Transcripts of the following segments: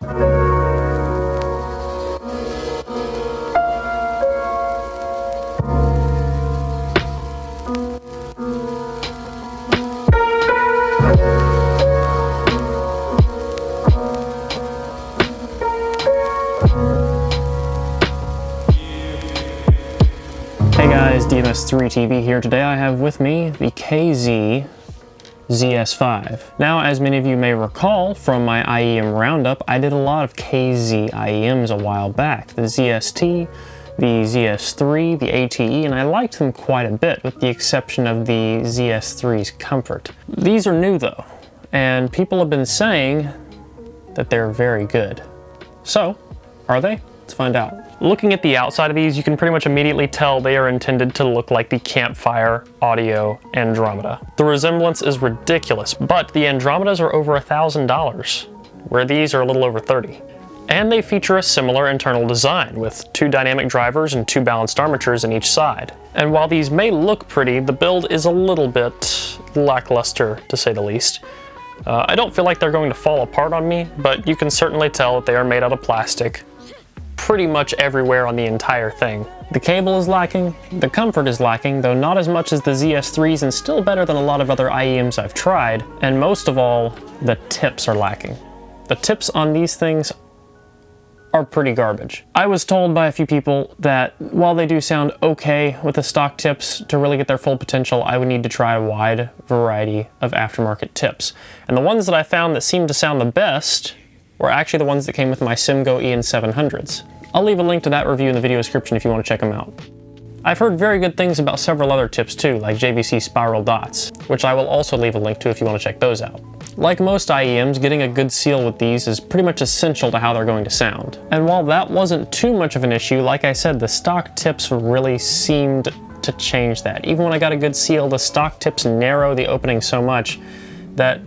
Hey guys, DMS3TV here. Today I have with me the KZ ZS5. Now, as many of you may recall from my IEM roundup, I did a lot of KZ IEMs a while back. The ZST, the ZS3, the ATE, and I liked them quite a bit with the exception of the ZS3's comfort. These are new though, and people have been saying that they're very good. So, are they? Let's find out. Looking at the outside of these, you can pretty much immediately tell they are intended to look like the Campfire Audio Andromeda. The resemblance is ridiculous, but the Andromedas are over $1,000, where these are a little over $30. And they feature a similar internal design, with 2 dynamic drivers and 2 balanced armatures in each side. And while these may look pretty, the build is a little bit lackluster, to say the least. I don't feel like they're going to fall apart on me, but you can certainly tell that they are made out of plastic pretty much everywhere on the entire thing. The cable is lacking, the comfort is lacking, though not as much as the ZS3's and still better than a lot of other IEMs I've tried, and most of all, the tips are lacking. The tips on these things are pretty garbage. I was told by a few people that while they do sound okay with the stock tips, to really get their full potential, I would need to try a wide variety of aftermarket tips. And the ones that I found that seemed to sound the best were actually the ones that came with my Simgo EN700s. I'll leave a link to that review in the video description if you want to check them out. I've heard very good things about several other tips too, like JVC Spiral Dots, which I will also leave a link to if you want to check those out. Like most IEMs, getting a good seal with these is pretty much essential to how they're going to sound. And while that wasn't too much of an issue, like I said, the stock tips really seemed to change that. Even when I got a good seal, the stock tips narrow the opening so much that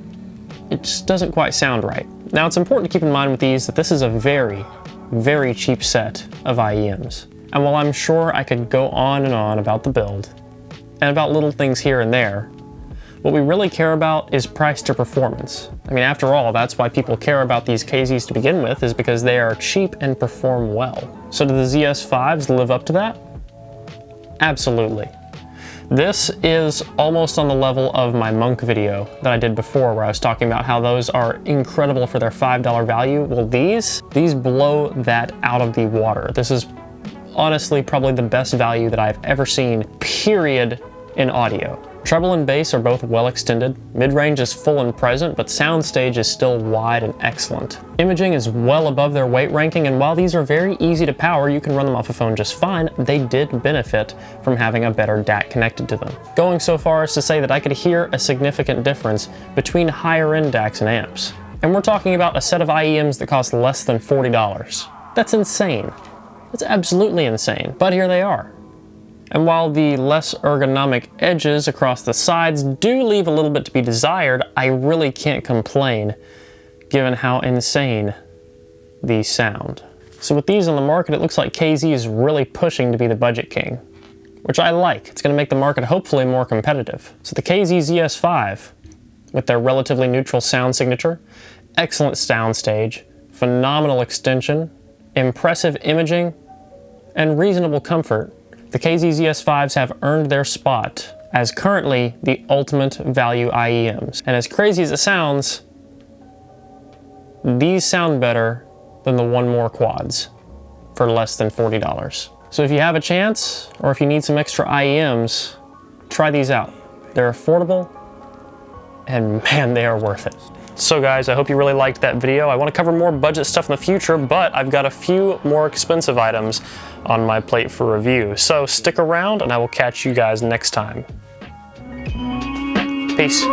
it just doesn't quite sound right. Now, it's important to keep in mind with these that this is a very, very cheap set of IEMs. And while I'm sure I could go on and on about the build, and about little things here and there, what we really care about is price to performance. I mean, after all, that's why people care about these KZs to begin with, is because they are cheap and perform well. So do the ZS5s live up to that? Absolutely. This is almost on the level of my Monk video that I did before, where I was talking about how those are incredible for their $5 value. Well, these blow that out of the water. This is honestly probably the best value that I've ever seen, period, in audio. Treble and bass are both well extended, mid-range is full and present, but Soundstage is still wide and excellent. Imaging is well above their weight ranking, and while these are very easy to power, you can run them off a phone just fine, they did benefit from having a better DAC connected to them. Going so far as to say that I could hear a significant difference between higher-end DACs and amps. And we're talking about a set of IEMs that cost less than $40. That's insane. That's absolutely insane, but here they are. And while the less ergonomic edges across the sides do leave a little bit to be desired, I really can't complain given how insane these sound. So with these on the market, it looks like KZ is really pushing to be the budget king, which I like. It's going to make the market hopefully more competitive. So the KZ ZS5, with their relatively neutral sound signature, excellent soundstage, phenomenal extension, impressive imaging, and reasonable comfort, the KZ ZS5s have earned their spot as currently the ultimate value IEMs. And as crazy as it sounds, these sound better than the One More quads for less than $40. So if you have a chance, or if you need some extra IEMs, try these out. They're affordable, and man, they are worth it. So guys, I hope you really liked that video. I want to cover more budget stuff in the future, but I've got a few more expensive items on my plate for review. So stick around and I will catch you guys next time. Peace.